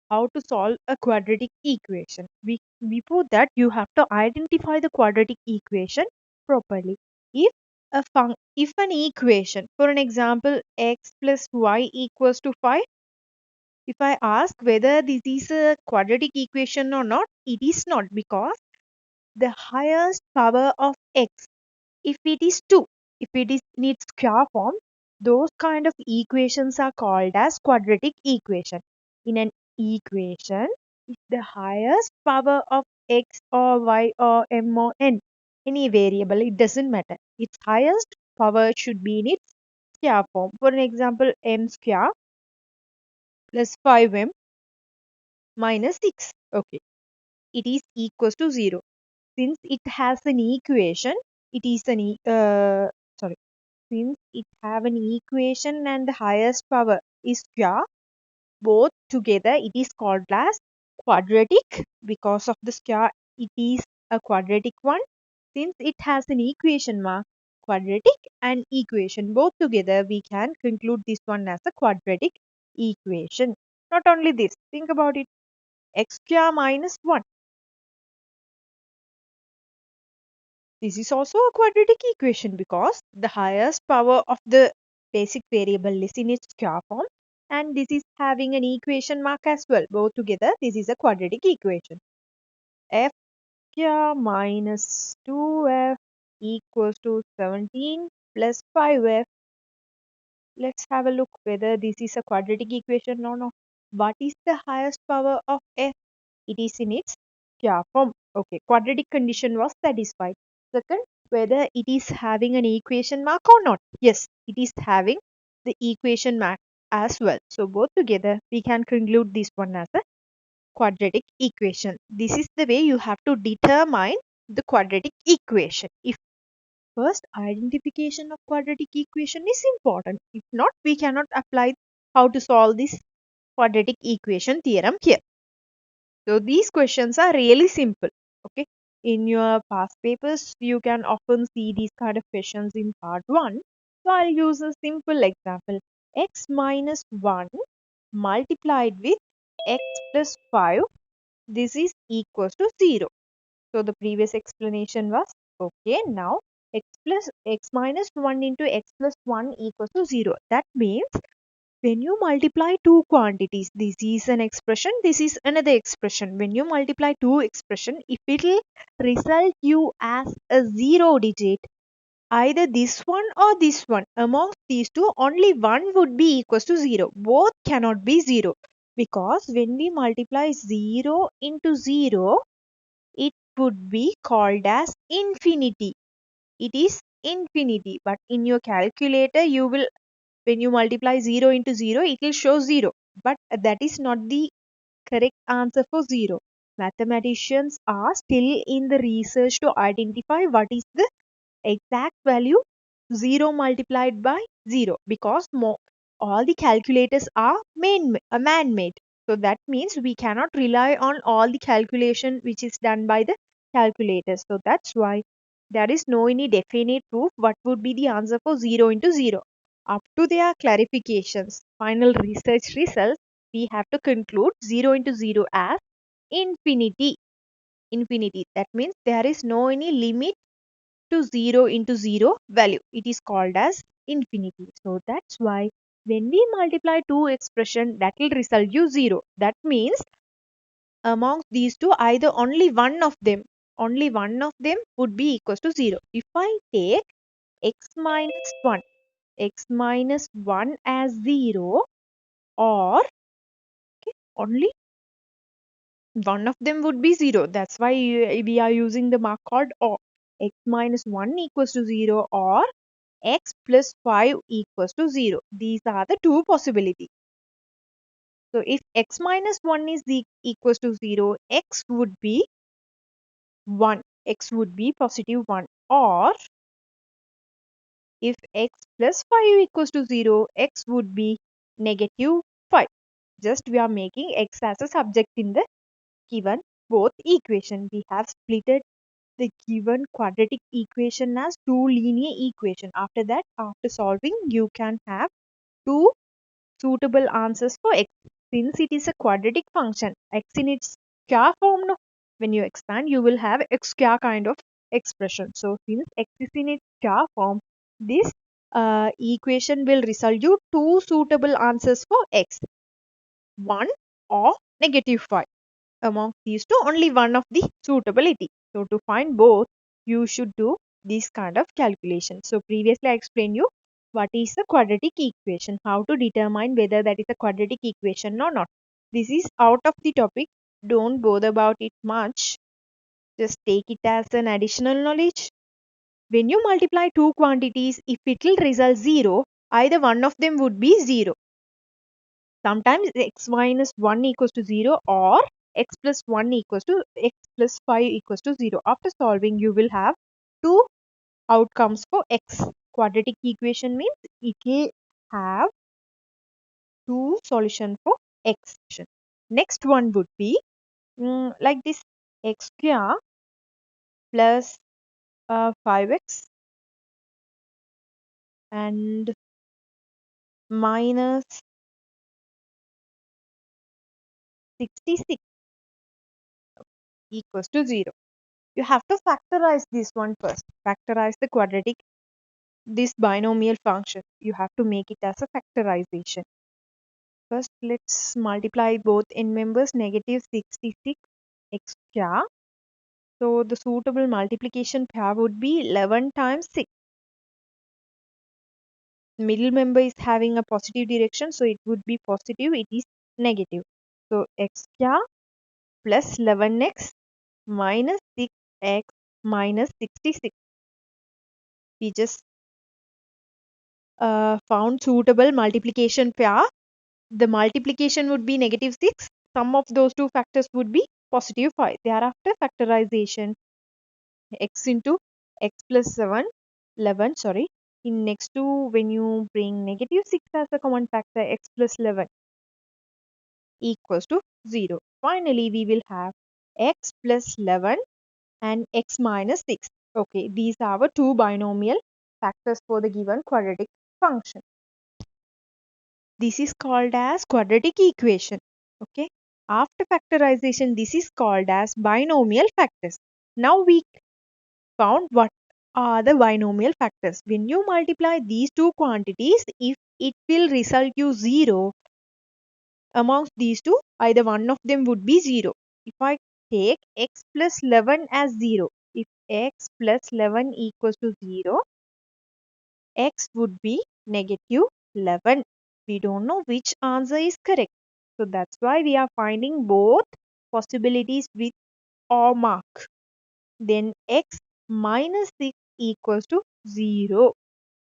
how to solve a quadratic equation. Before that, you have to identify the quadratic equation properly. If an equation, for an example, x plus y equals to 5, if I ask whether this is a quadratic equation or not, it is not, because the highest power of x, if it is 2, if it is in its square form, those kind of equations are called as quadratic equation. In an equation, if the highest power of x or y or m or n, any variable, it doesn't matter, its highest power should be in its square form. For an example, m square plus 5m minus 6. Okay, it is equals to 0. Since it has an equation, it is an sorry. Since it have an equation and the highest power is square, both together it is called as quadratic. Because of the square, it is a quadratic one. Since it has an equation mark, quadratic and equation both together, we can conclude this one as a quadratic equation. Not only this, think about it. X square minus 1. This is also a quadratic equation because the highest power of the basic variable is in its square form, and this is having an equation mark as well. Both together, this is a quadratic equation. F square minus 2f equals to 17 plus 5f. Let's have a look whether this is a quadratic equation or not. What is the highest power of f? It is in its square form. Okay, quadratic condition was satisfied. Second, whether it is having an equation mark or not. Yes, it is having the equation mark as well. So both together, we can conclude this one as a quadratic equation. This is the way you have to determine the quadratic equation. If first identification of quadratic equation is important. If not, we cannot apply how to solve this quadratic equation theorem here. So these questions are really simple. Okay. In your past papers, you can often see these kind of questions in part 1. So I'll use a simple example. X minus 1 multiplied with x plus 5. This is equals to 0. So the previous explanation was okay. Now x minus 1 into x plus 1 equals to 0. That means when you multiply two quantities, this is an expression, this is another expression. When you multiply two expression, if it will result you as a 0 digit, either this one or this one, among these two, only one would be equals to 0. Both cannot be 0, because when we multiply 0 into 0, it would be called as infinity. It is infinity, but in your calculator, you will, when you multiply 0 into 0, it will show 0. But that is not the correct answer for 0. Mathematicians are still in the research to identify what is the exact value 0 multiplied by 0, because all the calculators are man-made. So that means we cannot rely on all the calculation which is done by the calculators. So that's why there is no any definite proof what would be the answer for 0 into 0. Up to their clarifications, final research results, we have to conclude 0 into 0 as infinity. Infinity. That means there is no any limit to 0 into 0 value. It is called as infinity. So that's why when we multiply two expression, that will result you 0. That means among these two, either only one of them would be equals to 0. If I take x minus 1, x minus 1 as 0, or only one of them would be 0. That's why we are using the mark called or. X minus 1 equals to 0, or x plus 5 equals to 0. These are the two possibilities. So if x minus 1 is equals to 0, x would be 1. X would be positive 1. Or if x plus 5 equals to 0, x would be negative 5. Just we are making x as a subject in the given both equation. We have splitted the given quadratic equation as two linear equation. After that, after solving, you can have two suitable answers for x. since it is a quadratic function, x in its square form, no? When you expand, you will have x square kind of expression. So since x is in its square form, this equation will result you two suitable answers for x, 1 or -5. Among these two, only one of the suitability. So to find both, you should do this kind of calculation. So previously I explained you what is a quadratic equation, how to determine whether that is a quadratic equation or not. This is out of the topic. Don't bother about it much. Just take it as an additional knowledge. When you multiply two quantities, if it will result 0, either one of them would be 0. Sometimes x minus 1 equals to 0 or x plus 1 equals to x plus 5 equals to 0. After solving, you will have two outcomes for x. Quadratic equation means it will have two solutions for x. Next one would be like this, x square plus 5x and minus 66 equals to 0. You have to factorize this one first. Factorize the quadratic, this binomial function. You have to make it as a factorization. First, let's multiply both n members, negative 66 x square. So the suitable multiplication pair would be 11 times 6. Middle member is having a positive direction, so it would be positive, it is negative. So x square plus 11x minus 6x minus 66. We just found suitable multiplication pair. The multiplication would be negative 6. Sum of those two factors would be positive 5. Thereafter, factorization, x into x plus 7, 11, sorry. In next to, when you bring negative 6 as a common factor, x plus 11 equals to 0. Finally, we will have x plus 11 and x minus 6. Okay, these are our two binomial factors for the given quadratic function. This is called as quadratic equation. Okay. After factorization, this is called as binomial factors. Now we found what are the binomial factors. When you multiply these two quantities, if it will result you 0, amongst these two, either one of them would be 0. If I take x plus 11 as 0, if x plus 11 equals to 0, x would be negative 11. We don't know which answer is correct. So that's why we are finding both possibilities with or mark. Then x minus 6 equals to 0.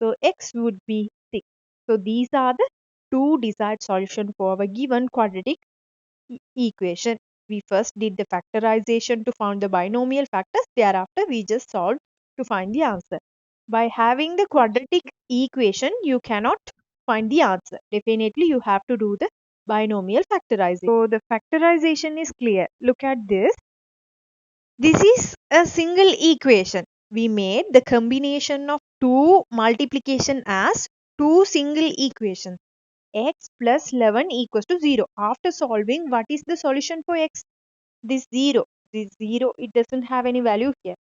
So x would be 6. So these are the two desired solutions for our given quadratic equation. We first did the factorization to find the binomial factors. Thereafter, we just solved to find the answer. By having the quadratic equation, you cannot find the answer. Definitely, you have to do the binomial factorization. So, the factorization is clear. Look at this. This is a single equation. We made the combination of two multiplication as two single equations. X plus 11 equals to 0. After solving, what is the solution for x? This 0. This 0, it doesn't have any value here.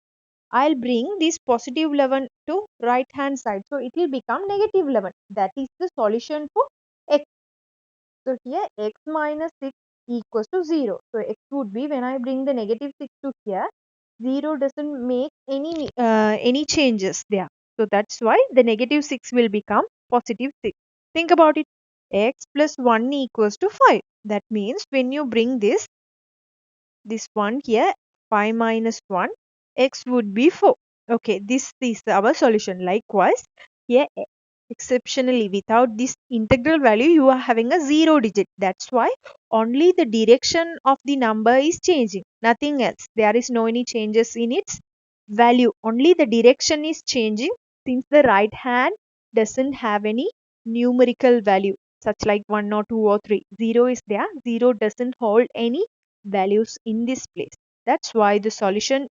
I'll bring this positive 11 to right hand side. So it will become negative 11. That is the solution for x. So here x minus 6 equals to 0. So x would be, when I bring the negative 6 to here, 0 doesn't make any changes there. So that's why the negative 6 will become positive 6. Think about it. X plus 1 equals to 5. That means when you bring this 1 here, 5 minus 1, x would be 4. Okay, this is our solution. Likewise, here exceptionally, without this integral value, you are having a 0 digit. That's why only the direction of the number is changing, nothing else. There is no any changes in its value. Only the direction is changing, since the right hand doesn't have any numerical value such like 1 or 2 or 3. 0 is there. 0 doesn't hold any values in this place. That's why the solution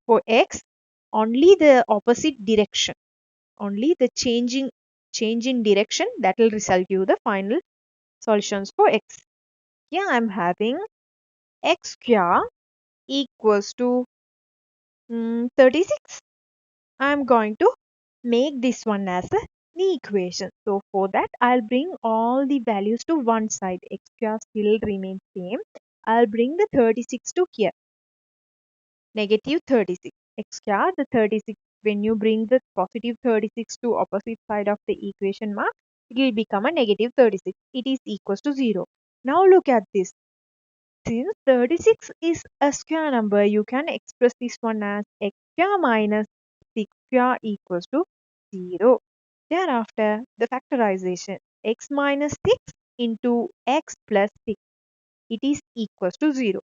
for x, only the opposite direction, only the change in direction, that will result you the final solutions for x. Yeah, I'm having x square equals to 36. I'm going to make this one as the equation. So for that, I'll bring all the values to one side. X square still remains same. I'll bring the 36 to here. Negative 36. X square, the 36. When you bring the positive 36 to opposite side of the equation mark, it will become a negative 36. It is equals to 0. Now look at this. Since 36 is a square number, you can express this one as x square minus 6 square equals to 0. Thereafter, the factorization x minus 6 into x plus 6, it is equals to 0.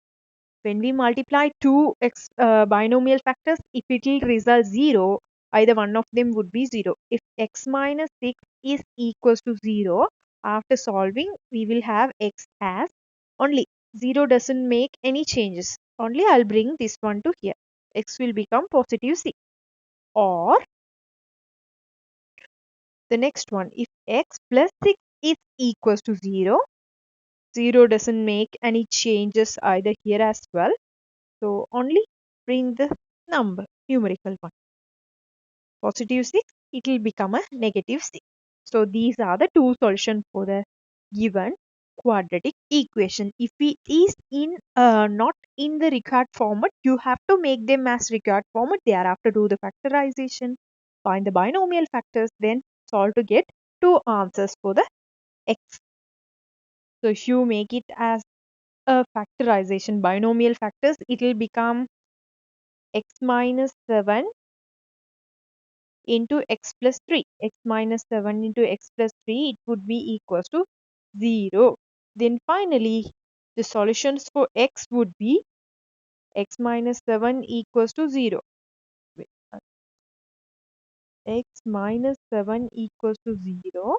When we multiply two binomial factors, if it will result 0, either one of them would be 0. If x minus 6 is equals to 0, after solving, we will have x as only 0 doesn't make any changes. Only I'll bring this one to here. X will become positive 6. Or the next one, if x plus 6 is equals to 0, 0 doesn't make any changes either here as well. So only bring the number, numerical one. Positive 6, it will become a negative 6. So these are the two solutions for the given quadratic equation. If it is in not in the required format, you have to make them as required format. Thereafter do the factorization, find the binomial factors, then solve to get two answers for the x. So if you make it as a factorization binomial factors, it will become x minus 7 into x plus 3. X minus 7 into x plus 3, it would be equals to 0. Then finally, the solutions for x would be x minus 7 equals to 0. Wait, x minus 7 equals to 0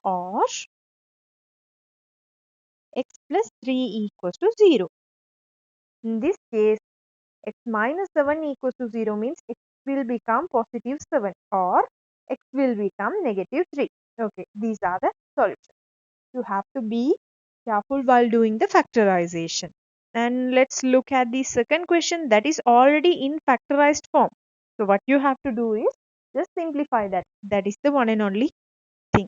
or x plus 3 equals to 0. In this case, x minus 7 equals to 0 means x will become positive 7 or x will become negative 3. Okay, these are the solutions. You have to be careful while doing the factorization. And let's look at the second question that is already in factorized form. So what you have to do is just simplify that. That is the one and only thing.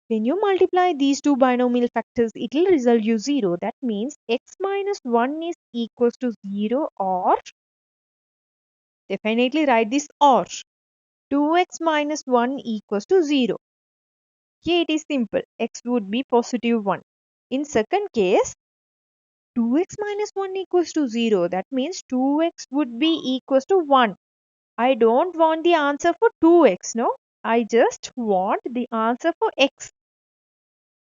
When you multiply these two binomial factors, it will result you 0. That means x minus 1 is equals to 0 or definitely write this or 2x minus 1 equals to 0. Here it is simple. X would be positive 1. In second case, 2x minus 1 equals to 0. That means 2x would be equals to 1. I don't want the answer for 2x, no. I just want the answer for x.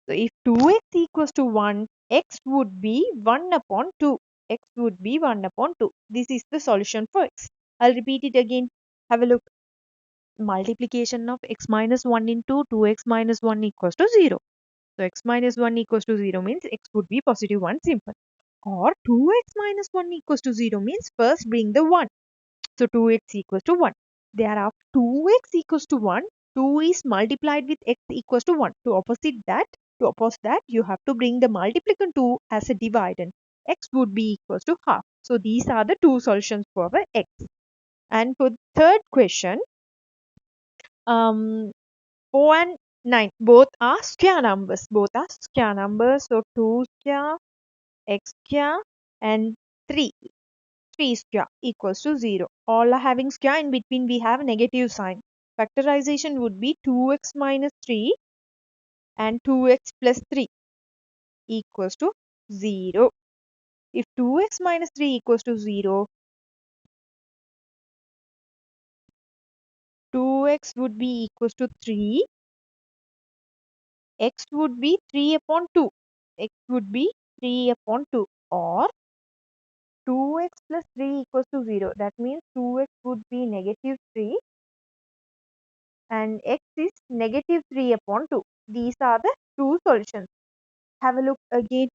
So if 2x equals to 1, x would be 1 upon 2. X would be 1 upon 2. This is the solution for x. I'll repeat it again. Have a look. Multiplication of x minus 1 into 2x minus 1 equals to 0. So x minus 1 equals to 0 means x would be positive 1, simple. Or 2x minus 1 equals to 0 means first bring the 1. So 2x equals to 1. Thereafter 2x equals to 1, 2 is multiplied with x equals to 1. To oppose that, you have to bring the multiplicand 2 as a dividend. X would be equals to half. So these are the two solutions for the x. And for the third question, 4 and 9 both are square numbers. Both are square numbers. So 2 square, x square and 3 square equals to 0. All are having square, in between we have negative sign. Factorization would be 2x minus 3 and 2x plus 3 equals to 0. If 2x minus 3 equals to 0, 2x would be equals to 3, x would be 3 upon 2. X would be 3 upon 2 or 2x plus 3 equals to 0. That means 2x would be negative 3 and x is negative 3 upon 2. These are the two solutions. Have a look again.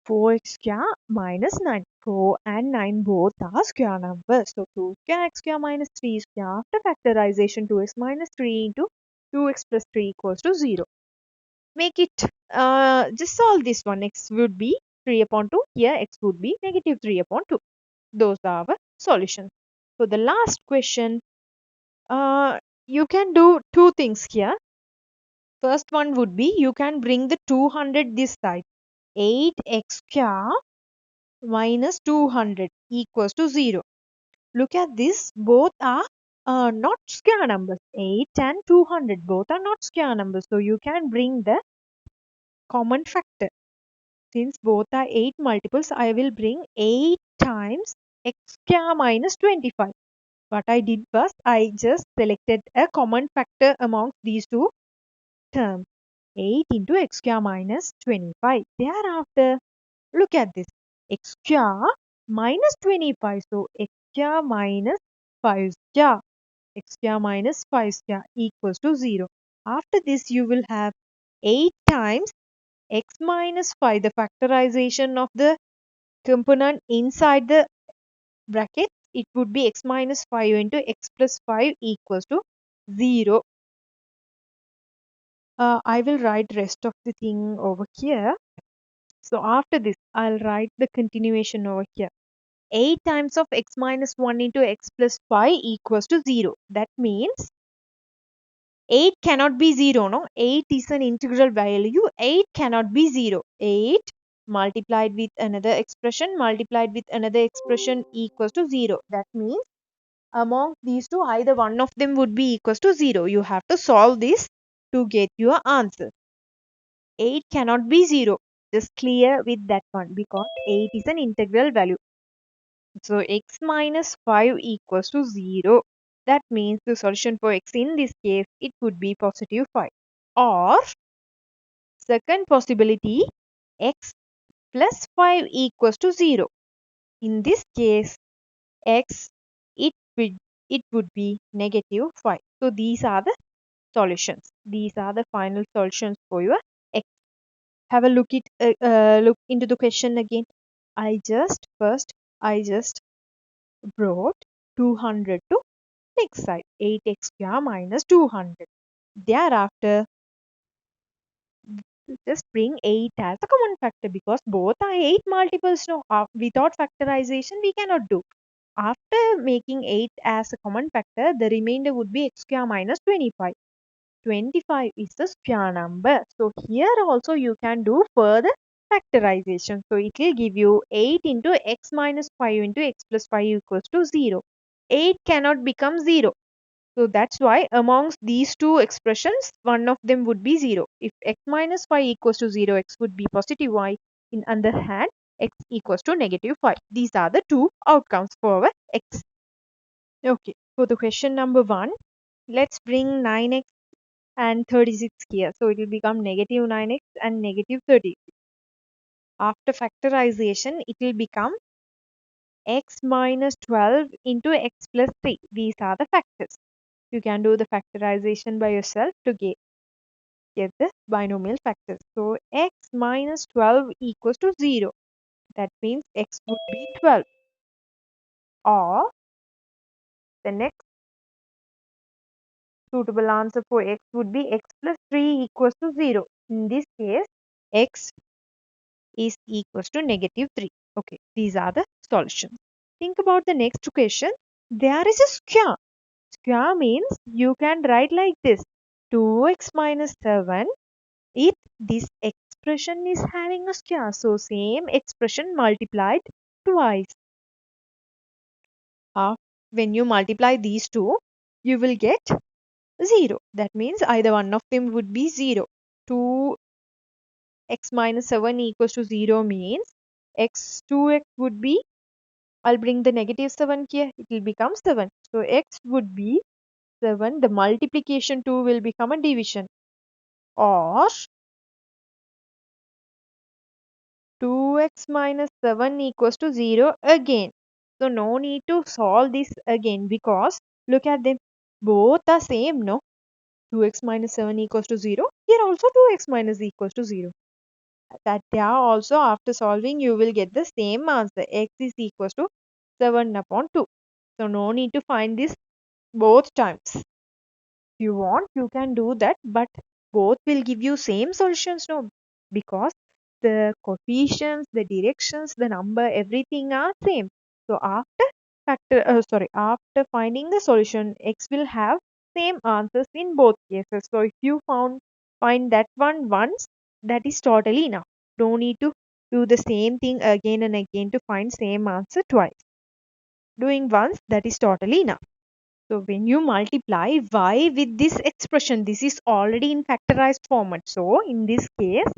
4x square minus 9. 4 and 9 both are square numbers. So 2 square x square minus 3 square. After factorization, 2x minus 3 into 2x plus 3 equals to 0. Make it, just solve this one. X would be 3 upon 2. Here x would be negative 3 upon 2. Those are our solutions. So the last question, you can do two things here. First one would be you can bring the 200 this side. 8x square minus 200 equals to 0. Look at this. Both are not square numbers. 8 and 200 both are not square numbers. So you can bring the common factor. Since both are 8 multiples, I will bring 8 times x square minus 25. What I did was I just selected a common factor amongst these two terms. 8 into x square minus 25. Thereafter, look at this. X square minus 25. So x square minus 5 square. X square minus 5 square equals to 0. After this, you will have 8 times x minus 5. The factorization of the component inside the bracket, it would be x minus 5 into x plus 5 equals to 0. I will write rest of the thing over here. So after this, I'll write the continuation over here. 8 times of x minus 1 into x plus 5 equals to 0. That means 8 cannot be 0, no? 8 is an integral value. 8 cannot be 0. 8 multiplied with another expression equals to 0. That means among these two, either one of them would be equals to 0. You have to solve this to get your answer. 8 cannot be 0. Just clear with that one because 8 is an integral value. So x minus 5 equals to 0. That means the solution for x in this case, it would be positive 5. Or second possibility, x plus 5 equals to 0. In this case, x, it would be negative 5. So these are the solutions. These are the final solutions for your x. Have a look into the question again. I just brought 200 to next side. 8x square minus 200. Thereafter, just bring 8 as a common factor because both are 8 multiples. No, without factorization, we cannot do. After making 8 as a common factor, the remainder would be x square minus 25. 25 is the square number. So here also you can do further factorization. So it will give you 8 into x minus 5 into x plus 5 equals to 0. 8 cannot become 0. So that's why amongst these two expressions, one of them would be 0. If x minus 5 equals to 0, x would be positive y. In other hand, x equals to negative 5. These are the two outcomes for our x. Okay, for the question number 1, let's bring 9x and 36 here. So it will become negative 9x and negative 30. After factorization, it will become x minus 12 into x plus 3. These are the factors. You can do the factorization by yourself to get the binomial factors. So x minus 12 equals to 0. That means x would be 12. Or the next suitable answer for x would be x plus 3 equals to 0. In this case, x is equals to negative 3. Okay, these are the solutions. Think about the next question. There is a square. Square means you can write like this. 2x minus 7. If this expression is having a square, so same expression multiplied twice. When you multiply these two, you will get 0. That means either one of them would be 0. 2x minus 7 equals to 0 means x 2x would be, I'll bring the negative 7 here, it will become 7. So x would be 7, the multiplication 2 will become a division. Or 2x minus 7 equals to 0 again. So no need to solve this again because look at them. Both are same, no? 2x minus 7 equals to 0. Here also 2x minus equals to 0. That there also after solving you will get the same answer. X is equals to 7 upon 2. So no need to find this both times. If you want, you can do that, but both will give you same solutions, no? Because the coefficients, the directions, the number, everything are same. So after finding the solution, x will have same answers in both cases. So if you find that one once, that is totally enough. Don't need to do the same thing again and again to find same answer twice. Doing once, that is totally enough. So when you multiply y with this expression, this is already in factorized format. So in this case,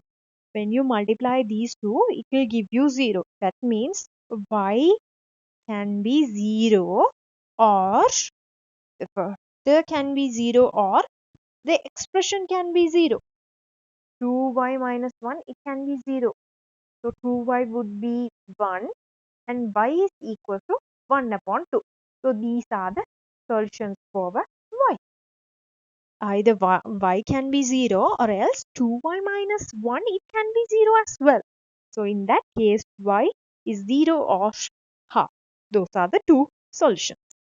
when you multiply these two, it will give you 0. That means y can be 0, or the factor can be 0, or the expression can be 0. 2y minus 1, it can be 0. So 2y would be 1 and y is equal to 1 upon 2. So these are the solutions for the y. Either y can be 0, or else 2y minus 1, it can be 0 as well. So in that case, y is 0 or half. Those are the two solutions.